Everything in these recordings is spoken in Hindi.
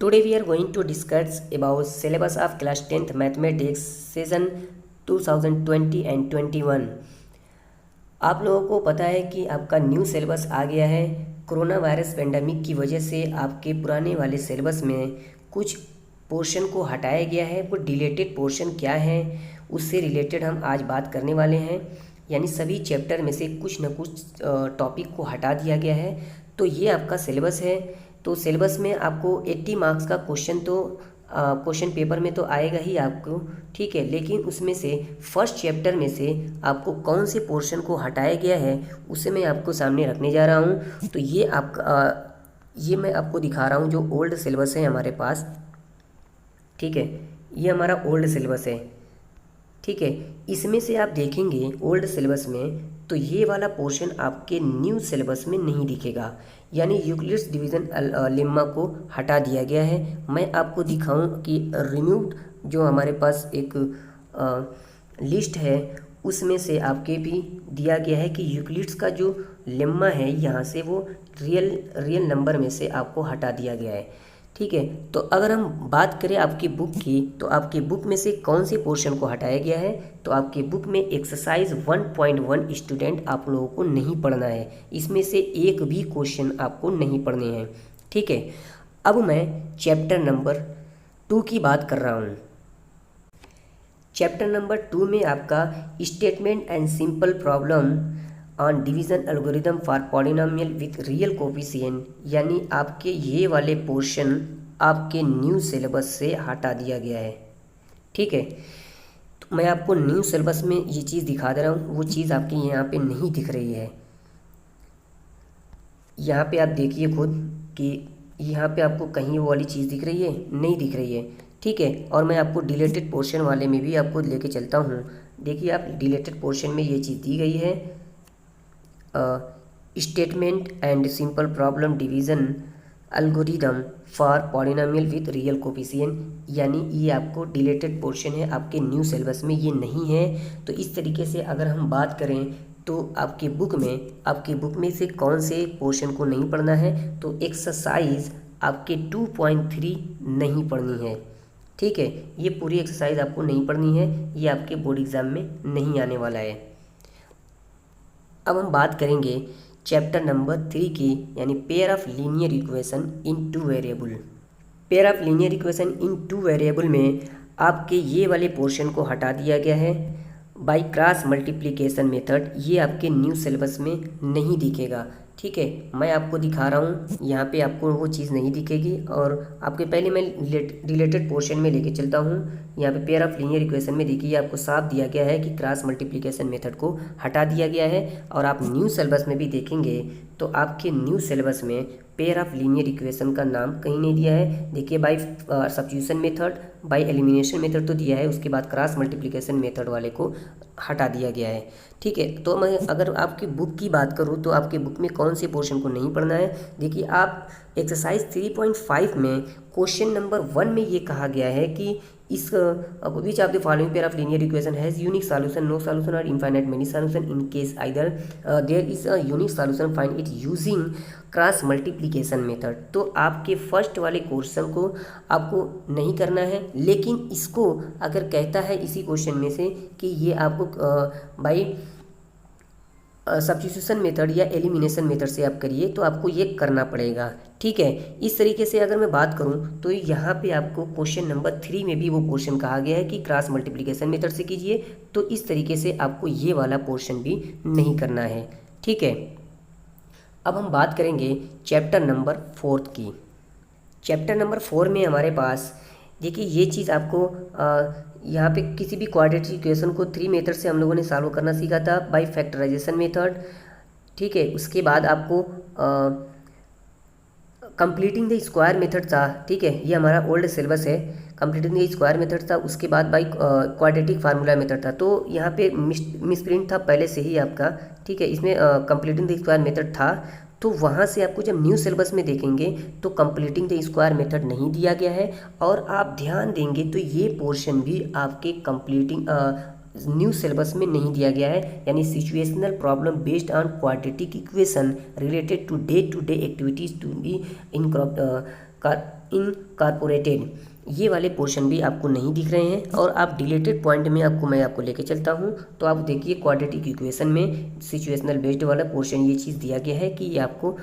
Today we are going to discuss about syllabus of class 10th mathematics season 2020 and 21। आप लोगों को पता है कि आपका न्यू सिलेबस आ गया है। कोरोना वायरस पेंडेमिक की वजह से आपके पुराने वाले सिलेबस में कुछ पोर्शन को हटाया गया है। वो डिलेटेड पोर्शन क्या है उससे रिलेटेड हम आज बात करने वाले हैं। यानी सभी चैप्टर में से कुछ न कुछ टॉपिक को हटा दिया गया है। तो ये आपका सिलेबस है। तो सिलेबस में आपको 80 मार्क्स का क्वेश्चन पेपर में तो आएगा ही आपको, ठीक है। लेकिन उसमें से फर्स्ट चैप्टर में से आपको कौन से पोर्शन को हटाया गया है उसे मैं आपको सामने रखने जा रहा हूँ। तो ये मैं आपको दिखा रहा हूँ जो ओल्ड सिलेबस है हमारे पास, ठीक है। ये हमारा ओल्ड सिलेबस है, ठीक है। इसमें से आप देखेंगे ओल्ड सिलेबस में तो ये वाला पोर्शन आपके न्यू सिलेबस में नहीं दिखेगा। यानी यूक्लिड्स डिवीज़न लेम्मा को हटा दिया गया है। मैं आपको दिखाऊं कि रिमूव्ड जो हमारे पास एक लिस्ट है उसमें से आपके भी दिया गया है कि यूक्लिड्स का जो लेम्मा है यहाँ से वो रियल नंबर में से आपको हटा दिया गया है, ठीक है। तो अगर हम बात करें आपकी बुक की तो आपकी बुक में से कौन से पोर्शन को हटाया गया है, तो आपकी बुक में एक्सरसाइज 1.1 स्टूडेंट आप लोगों को नहीं पढ़ना है। इसमें से एक भी क्वेश्चन आपको नहीं पढ़ने हैं, ठीक है। अब मैं चैप्टर नंबर 2 की बात कर रहा हूँ। चैप्टर नंबर 2 में आपका statement and simple problem on division algorithm for polynomial with real coefficient, यानी आपके ये वाले पोर्शन आपके न्यू सिलेबस से हटा दिया गया है, ठीक है। तो मैं आपको न्यू सिलेबस में ये चीज़ दिखा दे रहा हूँ, वो चीज़ आपकी यहाँ पे नहीं दिख रही है। यहाँ पे आप देखिए खुद कि यहाँ पे आपको कहीं वो वाली चीज़ दिख रही है, नहीं दिख रही है, ठीक है। और मैं आपको डिलेटेड पोर्शन वाले में भी आपको लेके चलता हूँ। देखिए आप डिलेटेड पोर्शन में ये चीज़ दी गई है, statement and simple problem division algorithm for polynomial with real coefficient, यानी ये आपको डिलेटेड पोर्शन है, आपके न्यू सिलेबस में ये नहीं है। तो इस तरीके से अगर हम बात करें तो आपकी बुक में से कौन से पोर्शन को नहीं पढ़ना है, तो एक्सरसाइज आपके 2.3 नहीं पढ़नी है, ठीक है। ये पूरी एक्सरसाइज आपको नहीं पढ़नी है, ये आपके बोर्ड एग्ज़ाम में नहीं आने वाला है। अब हम बात करेंगे चैप्टर नंबर 3 की, यानी pair of linear equation in 2 variable. Pair of linear equation in 2 variable में आपके ये वाले पोर्शन को हटा दिया गया है बाय क्रॉस मल्टीप्लिकेशन मेथड। ये आपके न्यू सिलेबस में नहीं दिखेगा, ठीक है। मैं आपको दिखा रहा हूँ, यहाँ पे आपको वो चीज़ नहीं दिखेगी। और आपके पहले मैं रिलेटेड पोर्शन में लेके चलता हूँ। यहाँ पे पेयर ऑफ लीनियर इक्वेशन में देखिए आपको साफ दिया गया है कि क्रॉस मल्टीप्लिकेशन मेथड को हटा दिया गया है। और आप न्यू सिलेबस में भी देखेंगे तो आपके न्यू सिलेबस में पेयर ऑफ लीनियर इक्वेशन का नाम कहीं नहीं दिया है। देखिए by substitution method, by elimination method तो दिया है, उसके बाद क्रॉस मल्टीप्लिकेशन मेथड वाले को हटा दिया गया है, ठीक है। तो मैं अगर आपकी बुक की बात करूँ तो आपकी बुक में कौन से पोर्शन को नहीं पढ़ना है, देखिए आप एक्सरसाइज 3.5 में क्वेश्चन नंबर 1 में ये कहा गया है कि इस which of the following pair of linear equation has unique solution, no solution और infinite many solution. In case either there is a unique solution find it using cross multiplication method. तो आपके फर्स्ट वाले क्वेश्चन को आपको नहीं करना है, लेकिन इसको अगर कहता है इसी क्वेश्चन में से कि ये आपको बाई सब्स्टिट्यूशन मेथड या एलिमिनेशन मेथड से आप करिए, तो आपको ये करना पड़ेगा, ठीक है। इस तरीके से अगर मैं बात करूं तो यहाँ पे आपको क्वेश्चन नंबर 3 में भी वो क्वेश्चन कहा गया है कि क्रॉस मल्टीप्लिकेशन मेथड से कीजिए। तो इस तरीके से आपको ये वाला पोर्शन भी नहीं करना है, ठीक है। अब हम बात करेंगे चैप्टर नंबर 4 की। चैप्टर नंबर 4 में हमारे पास देखिए ये चीज़ आपको यहाँ पे किसी भी क्वाड्रेटिक इक्वेशन को 3 मेथड से हम लोगों ने सॉल्व करना सीखा था बाय फैक्टराइजेशन मेथड, ठीक है। उसके बाद आपको कंप्लीटिंग द स्क्वायर मेथड था, ठीक है। ये हमारा ओल्ड सिलेबस है। कंप्लीटिंग द स्क्वायर मेथड था, उसके बाद बाय क्वाड्रेटिक फार्मूला मेथड था। तो यहाँ पे मिसप्रिंट था पहले से ही आपका, ठीक है। इसमें कंप्लीटिंग द स्क्वायर मेथड था, तो वहाँ से आपको जब न्यू सिलेबस में देखेंगे तो कंप्लीटिंग द स्क्वायर मेथड नहीं दिया गया है। और आप ध्यान देंगे तो ये पोर्शन भी आपके कंप्लीटिंग न्यू सिलेबस में नहीं दिया गया है, यानी situational problem based on quadratic equation related to day activities to be in incorporated, ये वाले पोर्शन भी आपको नहीं दिख रहे हैं। और आप डिलीटेड पॉइंट में मैं आपको लेके चलता हूँ। तो आप देखिए क्वाड्रेटिक इक्वेशन में सिचुएशनल बेस्ड वाला पोर्शन ये चीज़ दिया गया है कि ये आपको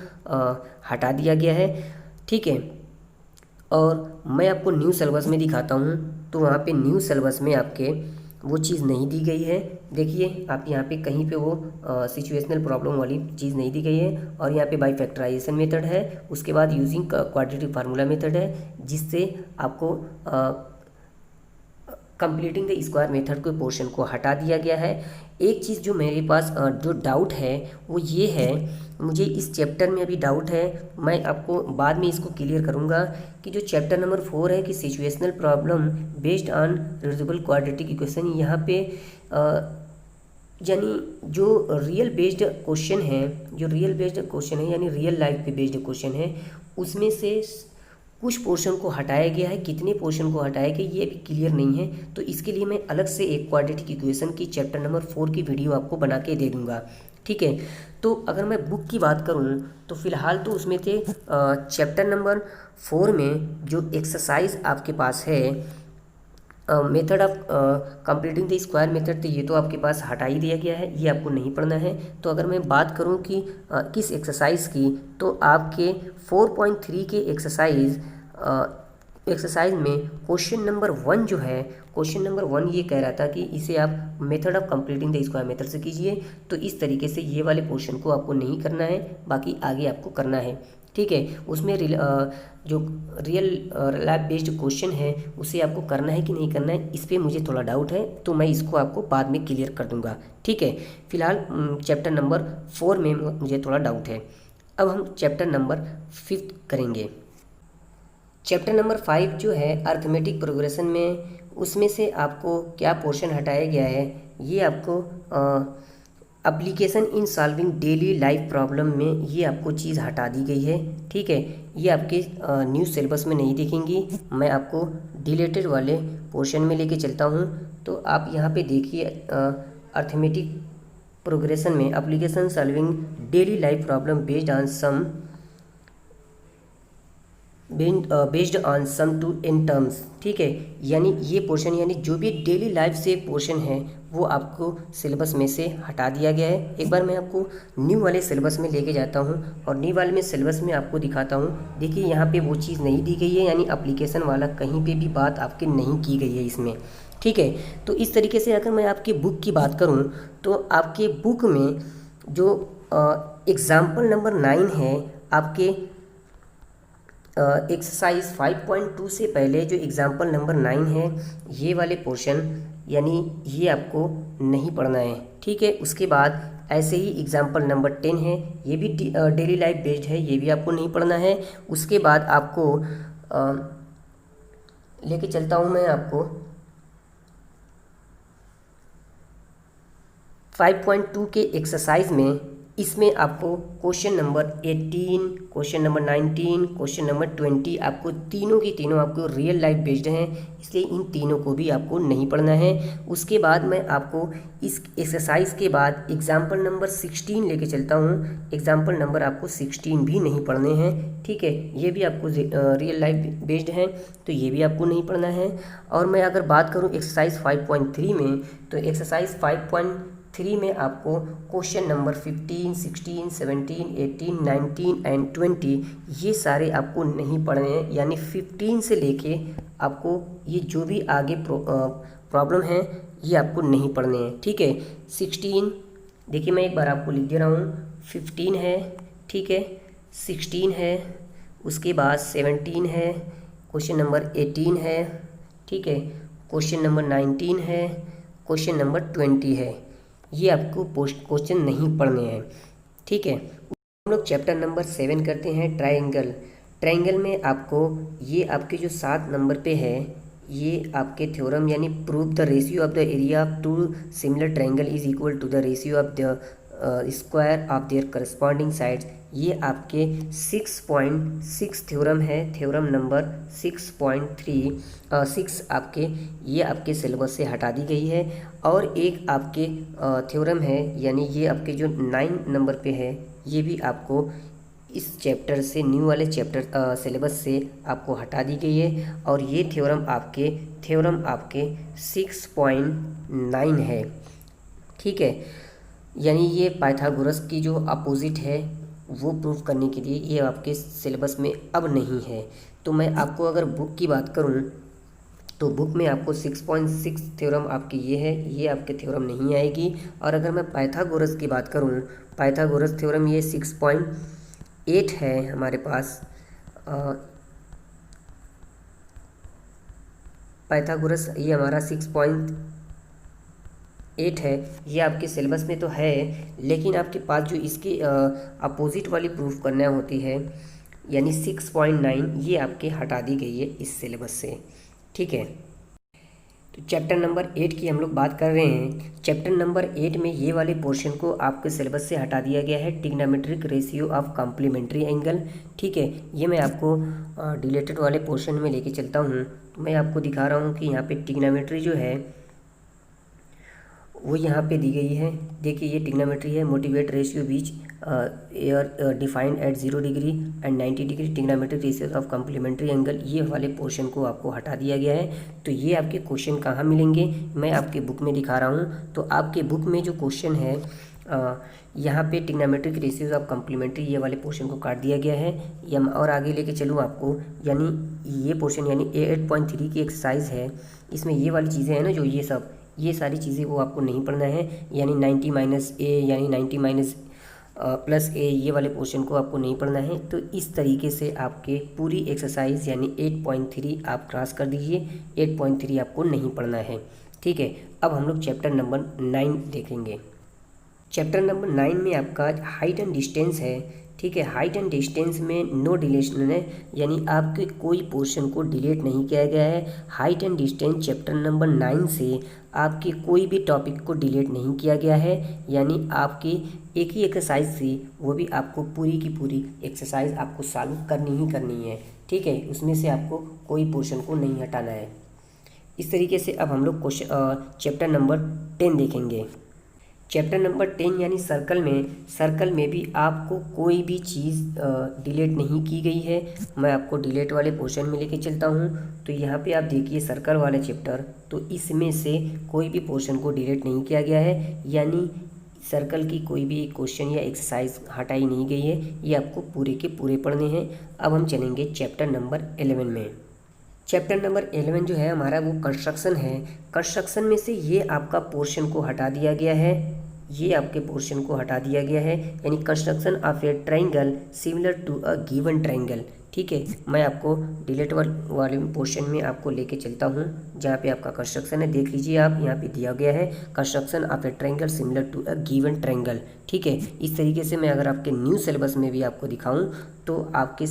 हटा दिया गया है, ठीक है। और मैं आपको न्यू सिलेबस में दिखाता हूँ, तो वहाँ पे न्यू सिलेबस में आपके वो चीज़ नहीं दी गई है। देखिए आप यहाँ पे कहीं पे वो सिचुएशनल प्रॉब्लम वाली चीज़ नहीं दी गई है। और यहाँ पे बाई फैक्टराइजेशन मेथड है, उसके बाद यूजिंग क्वाड्रेटिक फार्मूला मेथड है, जिससे आपको कंप्लीटिंग द स्क्वायर मेथड के पोर्शन को हटा दिया गया है। एक चीज़ जो मेरे पास जो डाउट है वो ये है, मुझे इस चैप्टर में अभी डाउट है, मैं आपको बाद में इसको क्लियर करूँगा कि जो चैप्टर नंबर 4 है कि situational problem based on reducible quadratic equation, यहाँ पे यानी जो रियल बेस्ड क्वेश्चन है, यानी रियल लाइफ पे बेस्ड क्वेश्चन है, उसमें से कुछ पोर्शन को हटाया गया है। कितने पोर्शन को हटाया गया ये भी क्लियर नहीं है। तो इसके लिए मैं अलग से एक क्वाड्रेटिक इक्वेशन की चैप्टर नंबर 4 की वीडियो आपको बना के दे दूंगा, ठीक है। तो अगर मैं बुक की बात करूं तो फिलहाल तो उसमें थे चैप्टर नंबर 4 में जो एक्सरसाइज आपके पास है method of completing the square method, तो ये तो आपके पास हटा ही दिया गया है, ये आपको नहीं पढ़ना है। तो अगर मैं बात करूं कि किस एक्सरसाइज की, तो आपके 4.3 के एक्सरसाइज में क्वेश्चन नंबर 1 जो है, क्वेश्चन नंबर 1 ये कह रहा था कि इसे आप method of completing the square method से कीजिए। तो इस तरीके से ये वाले पोर्शन को आपको नहीं करना है, बाकी आगे आपको करना है, ठीक है। उसमें जो रियल लैब बेस्ड क्वेश्चन है उसे आपको करना है कि नहीं करना है, इस पर मुझे थोड़ा डाउट है, तो मैं इसको आपको बाद में क्लियर कर दूंगा, ठीक है। फिलहाल चैप्टर नंबर 4 में मुझे थोड़ा डाउट है। अब हम चैप्टर नंबर 5 करेंगे। चैप्टर नंबर 5 जो है अर्थमेटिक प्रोग्रेशन में, उसमें से आपको क्या पोर्शन हटाया गया है, ये आपको application in solving daily life problem में ये आपको चीज़ हटा दी गई है, ठीक है। ये आपके न्यू सिलेबस में नहीं दिखेंगी, मैं आपको डिलीटेड वाले पोर्शन में लेके चलता हूँ। तो आप यहाँ पे देखिए अर्थमेटिक प्रोग्रेशन में application solving daily life problem based on sum to n terms, ठीक है। यानी ये पोर्शन, यानी जो भी डेली लाइफ से पोर्शन है वो आपको सिलेबस में से हटा दिया गया है। एक बार मैं आपको न्यू वाले सिलेबस में लेके जाता हूँ और न्यू वाले में सिलेबस में आपको दिखाता हूँ। देखिए यहाँ पे वो चीज़ नहीं दी गई है, यानी एप्लीकेशन वाला कहीं पे भी बात आपकी नहीं की गई है इसमें, ठीक है। तो इस तरीके से अगर मैं आपकी बुक की बात करूँ तो आपके बुक में जो एग्ज़ाम्पल नंबर 9 है, आपके एक्सरसाइज 5.2 से पहले जो एग्ज़ाम्पल नंबर 9 है, ये वाले पोर्शन यानी ये आपको नहीं पढ़ना है, ठीक है। उसके बाद ऐसे ही एग्ज़ाम्पल नंबर 10 है, ये भी डेली लाइफ बेस्ड है, ये भी आपको नहीं पढ़ना है। उसके बाद आपको लेके चलता हूँ मैं आपको 5.2 के एक्सरसाइज में, इसमें आपको question number 18, question number 19, question number 20 आपको तीनों की तीनों आपको रियल लाइफ बेस्ड हैं, इसलिए इन तीनों को भी आपको नहीं पढ़ना है। उसके बाद मैं आपको इस एक्सरसाइज के बाद एग्जाम्पल नंबर 16 लेके चलता हूँ। एग्जाम्पल नंबर आपको 16 भी नहीं पढ़ने हैं, ठीक है। ये भी आपको रियल लाइफ बेस्ड हैं, तो ये भी आपको नहीं पढ़ना है। और मैं अगर बात करूँ एक्सरसाइज 5.3 में, तो एक्सरसाइज 5.3 में आपको क्वेश्चन नंबर 15, 16, 17, 18, 19 एंड 20 ये सारे आपको नहीं पढ़ने हैं, यानी 15 से लेके आपको ये जो भी आगे प्रॉब्लम है ये आपको नहीं पढ़ने हैं, ठीक है। 16 देखिए मैं एक बार आपको लिख दे रहा हूँ, 15 है, ठीक है, 16 है, उसके बाद 17 है, क्वेश्चन नंबर 18 है, ठीक है, क्वेश्चन नंबर 19 है, क्वेश्चन नंबर 20 है। ये आपको क्वेश्चन नहीं पढ़ने हैं, ठीक है। हम लोग चैप्टर नंबर 7 करते हैं, ट्रायंगल में आपको ये आपके जो 7 नंबर पे है, ये आपके थ्योरम यानी prove the ratio of the area of two similar triangle is equal to the ratio of the square of their corresponding sides, ये आपके 6.6 थ्योरम है, थ्योरम नंबर 6.36 आपके ये आपके सिलेबस से हटा दी गई है। और एक आपके थ्योरम है, यानी ये आपके जो 9 नंबर पे है, ये भी आपको इस चैप्टर से, न्यू वाले चैप्टर सिलेबस से आपको हटा दी गई है। और ये थ्योरम आपके 6.9 है, ठीक है। यानी ये पाइथागोरस की जो अपोजिट है वो प्रूव करने के लिए ये आपके सिलेबस में अब नहीं है। तो मैं आपको अगर बुक की बात करूं तो बुक में आपको 6.6 थ्योरम आपकी ये आपके थ्योरम नहीं आएगी। और अगर मैं पाइथागोरस की बात करूं, पाइथागोरस थ्योरम ये 6.8 है हमारे पास। पाइथागोरस ये हमारा 6.8 है, ये आपके सिलेबस में तो है, लेकिन आपके पास जो इसकी अपोजिट वाली प्रूफ करना होती है यानी 6.9, ये आपके हटा दी गई है इस सिलेबस से, ठीक है। तो चैप्टर नंबर 8 की हम लोग बात कर रहे हैं। चैप्टर नंबर 8 में ये वाले पोर्शन को आपके सिलेबस से हटा दिया गया है, trigonometric ratio of complementary angle, ठीक है। ये मैं आपको डिलेटेड वाले पोर्शन में लेके चलता हूँ। तो मैं आपको दिखा रहा हूँ कि यहाँ पे ट्रिग्नोमेट्री जो है वो यहाँ पे दी गई है। देखिए ये ट्रिग्नोमेट्री है, motivate ratio which are defined at 0 degree and 90 degree, trigonometric ratio of complementary angle, ये वाले पोर्शन को आपको हटा दिया गया है। तो ये आपके क्वेश्चन कहाँ मिलेंगे, मैं आपके बुक में दिखा रहा हूँ। तो आपके बुक में जो क्वेश्चन है यहाँ पे ट्रिग्नोमेट्रिक रेशियोज ऑफ कॉम्प्लीमेंट्री, ये वाले पोर्शन को काट दिया गया है। या और आगे लेके चलूँ आपको, यानी ये पोर्शन यानी 8.3 की एक्सरसाइज है, इसमें ये वाली चीज़ें हैं ना, जो ये सारी चीज़ें वो आपको नहीं पढ़ना है। यानी 90 माइनस ए यानी 90 माइनस प्लस ए, ये वाले पोर्शन को आपको नहीं पढ़ना है। तो इस तरीके से आपके पूरी एक्सरसाइज यानी 8.3 आप क्रॉस कर दीजिए, 8.3 आपको नहीं पढ़ना है, ठीक है। अब हम लोग चैप्टर नंबर 9 देखेंगे। चैप्टर नंबर 9 में आपका हाइट एंड डिस्टेंस है, ठीक है। हाइट एंड डिस्टेंस में नो डिलेशन है, यानी आपके कोई पोर्शन को डिलीट नहीं किया गया है। Height and distance chapter number 9 से आपके कोई भी टॉपिक को डिलीट नहीं किया गया है, यानी आपकी एक ही एक्सरसाइज थी, वो भी आपको पूरी की पूरी एक्सरसाइज आपको सॉल्व करनी ही करनी है, ठीक है। उसमें से आपको कोई पोर्शन को नहीं हटाना है। इस तरीके से अब हम लोग क्वेश्चन चैप्टर नंबर 10 देखेंगे। चैप्टर नंबर 10 यानी सर्कल में भी आपको कोई भी चीज़ डिलीट नहीं की गई है। मैं आपको डिलीट वाले पोर्शन में लेके चलता हूँ। तो यहाँ पे आप देखिए सर्कल वाले चैप्टर, तो इसमें से कोई भी पोर्शन को डिलीट नहीं किया गया है, यानी सर्कल की कोई भी क्वेश्चन या एक्सरसाइज हटाई नहीं गई है। ये आपको पूरे के पूरे पढ़ने हैं। अब हम चलेंगे चैप्टर नंबर 11 में। चैप्टर नंबर 11 जो है हमारा वो कंस्ट्रक्शन है। कंस्ट्रक्शन में से ये आपका पोर्शन को हटा दिया गया है, ये आपके पोर्शन को हटा दिया गया है, यानी construction of a triangle similar to a given triangle, ठीक है। मैं आपको डिलीट वाले पोर्शन में आपको लेके चलता हूँ, जहाँ पे आपका कंस्ट्रक्शन है। देख लीजिए आप, यहाँ पे दिया गया है construction of a triangle similar to a given triangle, ठीक है। इस तरीके से मैं अगर आपके न्यू सिलेबस में भी आपको दिखाऊं तो आपके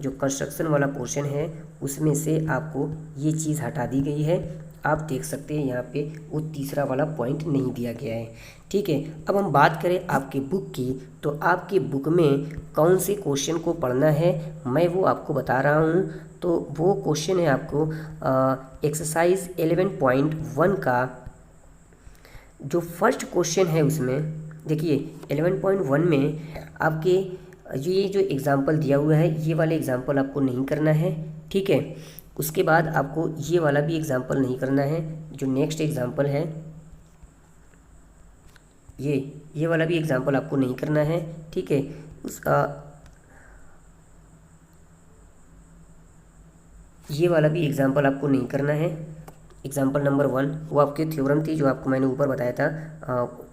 जो कंस्ट्रक्शन वाला पोर्शन है उसमें से आपको ये चीज़ हटा दी गई है। आप देख सकते हैं यहाँ पे वो तीसरा वाला पॉइंट नहीं दिया गया है, ठीक है। अब हम बात करें आपकी बुक की, तो आपकी बुक में कौन से क्वेश्चन को पढ़ना है मैं वो आपको बता रहा हूँ। तो वो क्वेश्चन है आपको एक्सरसाइज 11.1 का जो फर्स्ट क्वेश्चन है, उसमें देखिए 11.1 में आपके ये जो एग्ज़ाम्पल दिया हुआ है, ये वाले एग्ज़ाम्पल आपको नहीं करना है, ठीक है। उसके बाद आपको ये वाला भी एग्ज़ाम्पल नहीं करना है। जो नेक्स्ट एग्ज़ाम्पल है ये वाला भी एग्ज़ाम्पल आपको नहीं करना है, ठीक है। उसका ये वाला भी एग्ज़ाम्पल आपको नहीं करना है। एग्ज़ाम्पल नंबर 1 वो आपकी थ्योरम थी, जो आपको मैंने ऊपर बताया था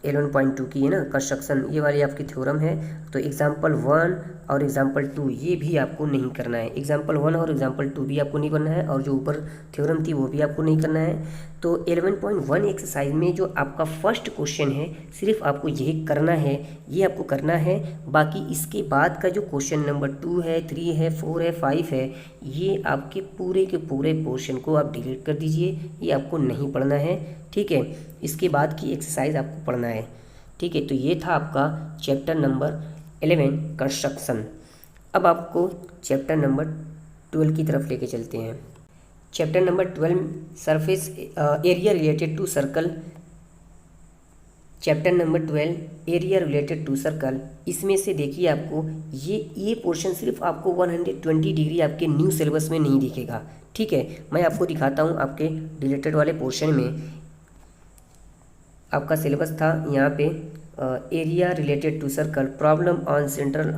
11.2 की है ना, कंस्ट्रक्शन, ये वाली आपकी थ्योरम है। तो एग्ज़ाम्पल 1 और एग्ज़ाम्पल 2 ये भी आपको नहीं करना है। एग्ज़ाम्पल 1 और एग्ज़ाम्पल 2 भी आपको नहीं करना है, और जो ऊपर थ्योरम थी वो भी आपको नहीं करना है। तो 11.1 एक्सरसाइज में जो आपका फर्स्ट क्वेश्चन है, सिर्फ आपको यही करना है, ये आपको करना है। बाकी इसके बाद का जो क्वेश्चन नंबर 2 है, 3 है, 4 है, 5 है, ये आपके पूरे के पूरे पोर्शन को आप डिलीट कर दीजिए, ये आपको नहीं पढ़ना है, ठीक है। इसके बाद की एक्सरसाइज आपको पढ़ना है, ठीक है। तो ये था आपका चैप्टर नंबर 11 कंस्ट्रक्शन। अब आपको चैप्टर नंबर 12 की तरफ लेके चलते हैं। Chapter number 12 surface area related to circle, chapter number 12 area related to circle, इसमें से देखिए आपको ये पोर्शन सिर्फ आपको 120 डिग्री आपके न्यू सिलेबस में नहीं दिखेगा। ठीक है, मैं आपको दिखाता हूँ आपके रिलेटेड वाले पोर्शन में आपका सिलेबस था यहाँ पे area related to circle problem on central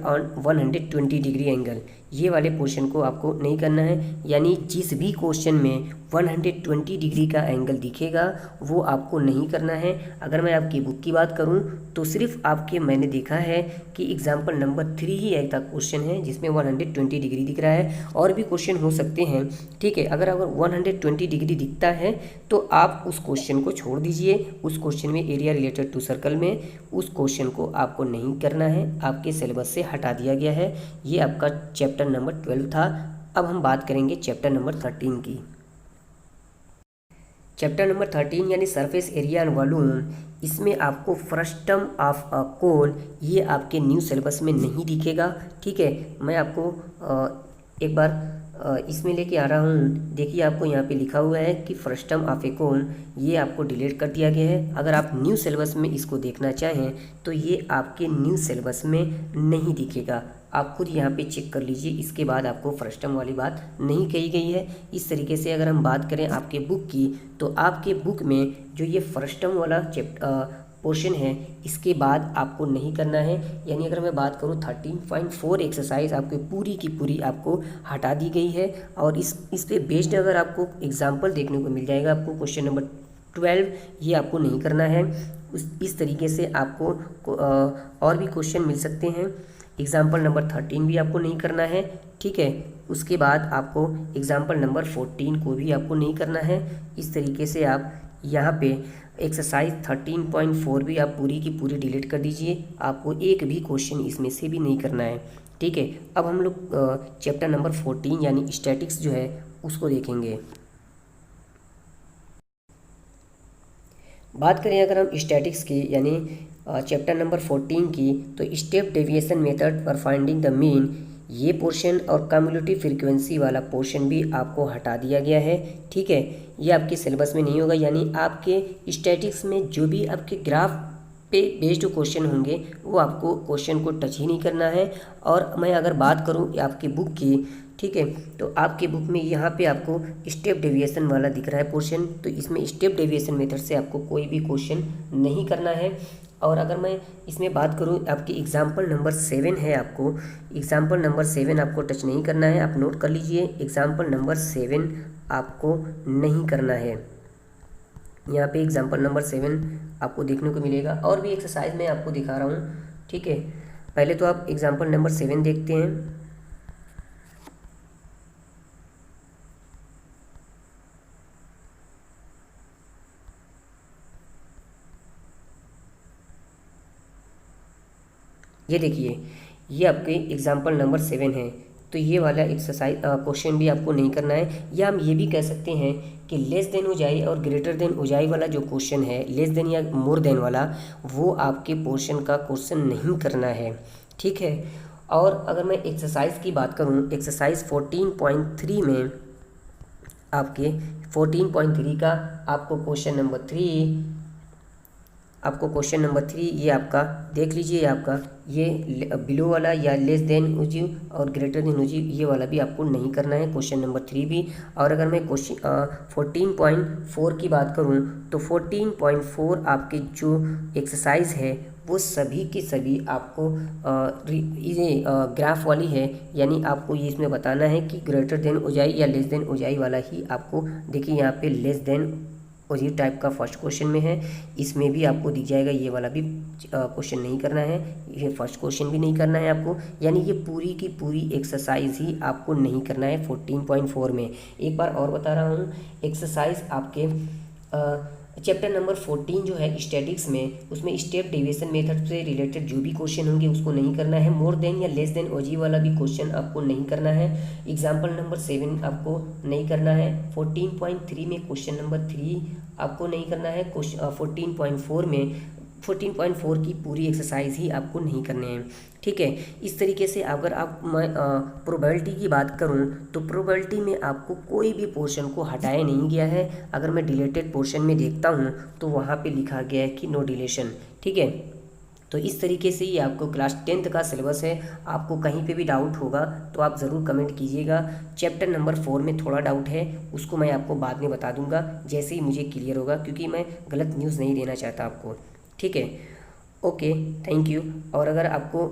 on 120 degree angle, ये वाले पोर्शन को आपको नहीं करना है। यानी जिस भी क्वेश्चन में 120 डिग्री का एंगल दिखेगा वो आपको नहीं करना है। अगर मैं आपकी बुक की बात करूं तो सिर्फ आपके मैंने देखा है कि एग्जाम्पल नंबर 3 ही एक क्वेश्चन है जिसमें 120 डिग्री दिख रहा है, और भी क्वेश्चन हो सकते हैं। ठीक है, अगर 120 डिग्री दिखता है तो आप उस क्वेश्चन को छोड़ दीजिए। उस क्वेश्चन में एरिया रिलेटेड टू सर्कल में उस क्वेश्चन को आपको नहीं करना है, आपके सिलेबस से हटा दिया गया है। ये आपका चैप्टर नंबर 12 था। अब हम बात करेंगे चैप्टर नंबर 13 की। चैप्टर नंबर 13 यानी सरफेस एरिया एंड वॉल्यूम, इसमें आपको फ्रस्टम ऑफ अ कोन ये आपके न्यू सिलेबस में नहीं दिखेगा। ठीक है, मैं आपको एक बार इसमें लेके आ रहा हूँ। देखिए आपको यहाँ पे लिखा हुआ है कि फ्रस्टम ऑफ ए कोन, ये आपको डिलीट कर दिया गया है। अगर आप न्यू सिलेबस में इसको देखना चाहें तो ये आपके न्यू सिलेबस में नहीं दिखेगा। आप खुद यहाँ पे चेक कर लीजिए, इसके बाद आपको फ्रस्टम वाली बात नहीं कही गई है। इस तरीके से अगर हम बात करें आपके बुक की तो आपके बुक में जो ये फ्रस्टम वाला पोर्शन है इसके बाद आपको नहीं करना है। यानी अगर मैं बात करूँ 13.4 एक्सरसाइज आपकी पूरी की पूरी आपको हटा दी गई है, और इस पे बेस्ड अगर आपको एग्जाम्पल देखने को मिल जाएगा आपको क्वेश्चन नंबर 12 ये आपको नहीं करना है। इस तरीके से आपको और भी क्वेश्चन मिल सकते हैं। एग्जाम्पल नंबर 13 भी आपको नहीं करना है। ठीक है, उसके बाद आपको एग्जाम्पल नंबर 14 को भी आपको नहीं करना है। इस तरीके से आप यहाँ पे एक्सरसाइज 13.4 भी आप पूरी की पूरी डिलीट कर दीजिए। आपको एक भी क्वेश्चन इसमें से भी नहीं करना है। ठीक है, अब हम लोग चैप्टर नंबर 14 यानी स्टैटिक्स जो है उसको देखेंगे। बात करें अगर हम स्टैटिक्स की यानी चैप्टर नंबर 14 की, तो step deviation method for finding the mean, ये पोर्शन और कम्युलेटिव फ्रीक्वेंसी वाला पोर्शन भी आपको हटा दिया गया है। ठीक है, ये आपके सिलेबस में नहीं होगा। यानी आपके स्टैटिक्स में जो भी आपके ग्राफ पे बेस्ड क्वेश्चन होंगे वो आपको क्वेश्चन को टच ही नहीं करना है। और मैं अगर बात करूँ आपकी बुक की, ठीक है, तो आपके बुक में यहाँ पे आपको स्टेप डेविएशन वाला दिख रहा है पोर्शन, तो इसमें स्टेप डेविएशन मेथड से आपको कोई भी क्वेश्चन नहीं करना है। और अगर मैं इसमें बात करूँ आपकी एग्जाम्पल नंबर 7 है, आपको एग्जाम्पल नंबर 7 आपको टच नहीं करना है। आप नोट कर लीजिए, एग्जाम्पल नंबर 7 आपको नहीं करना है। यहाँ पे एग्जाम्पल नंबर 7 आपको देखने को मिलेगा। और भी एक्सरसाइज मैं आपको दिखा रहा हूँ। ठीक है, पहले तो आप एग्जाम्पल नंबर 7 देखते हैं। ये देखिए, ये आपके एग्जाम्पल नंबर 7 है। तो ये वाला एक्सरसाइज क्वेश्चन भी आपको नहीं करना है। या हम ये भी कह सकते हैं कि लेस देन ऊंचाई और ग्रेटर देन ऊंचाई वाला जो क्वेश्चन है, लेस देन या मोर देन वाला, वो आपके पोर्शन का क्वेश्चन नहीं करना है। ठीक है, और अगर मैं एक्सरसाइज की बात करूँ, एक्सरसाइज 14.3 में आपके 14.3 का आपको क्वेश्चन नंबर 3 ये आपका देख लीजिए। आपका ये बिलो वाला या लेस देन ऊंची और ग्रेटर देन ऊंची ये वाला भी आपको नहीं करना है, क्वेश्चन नंबर 3 भी। और अगर मैं क्वेश्चन 14.4 की बात करूं तो 14.4 आपके जो एक्सरसाइज है वो सभी की सभी आपको ये ग्राफ वाली है। यानी आपको ये इसमें बताना है कि ग्रेटर देन ऊंचाई या लेस देन ऊंचाई वाला ही आपको, देखिए यहाँ पे लेस देन और ये टाइप का फर्स्ट क्वेश्चन में है, इसमें भी आपको दिख जाएगा। ये वाला भी क्वेश्चन नहीं करना है, ये फर्स्ट क्वेश्चन भी नहीं करना है आपको। यानी ये पूरी की पूरी एक्सरसाइज ही आपको नहीं करना है 14.4 में। एक बार और बता रहा हूँ, एक्सरसाइज आपके चैप्टर नंबर 14 जो है स्टैटिक्स में, उसमें स्टेप डेविएशन मेथड से रिलेटेड जो भी क्वेश्चन होंगे उसको नहीं करना है। मोर देन या लेस देन ओजी वाला भी क्वेश्चन आपको नहीं करना है। एग्जाम्पल नंबर 7 आपको नहीं करना है। 14.3 में क्वेश्चन नंबर 3 आपको नहीं करना है। 14.4 में 14.4 की पूरी एक्सरसाइज ही आपको नहीं करने हैं, ठीक है। इस तरीके से अगर आप मैं प्रोबेबिलिटी की बात करूं तो प्रोबेबिलिटी में आपको कोई भी पोर्शन को हटाया नहीं गया है। अगर मैं डिलीटेड पोर्शन में देखता हूं तो वहां पे लिखा गया है कि नो डिलीशन, ठीक है। तो इस तरीके से ये आपको क्लास 10th का सिलेबस है। आपको कहीं पे भी डाउट होगा तो आप ज़रूर कमेंट कीजिएगा। चैप्टर नंबर 4 में थोड़ा डाउट है, उसको मैं आपको बाद में बता दूंगा जैसे ही मुझे क्लियर होगा, क्योंकि मैं गलत न्यूज़ नहीं देना चाहता आपको, ठीक है। Okay, thank you. और अगर आपको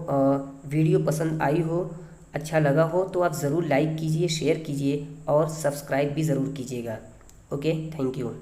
वीडियो पसंद आई हो, अच्छा लगा हो, तो आप ज़रूर लाइक कीजिए, शेयर कीजिए और सब्सक्राइब भी ज़रूर कीजिएगा। Okay, thank you.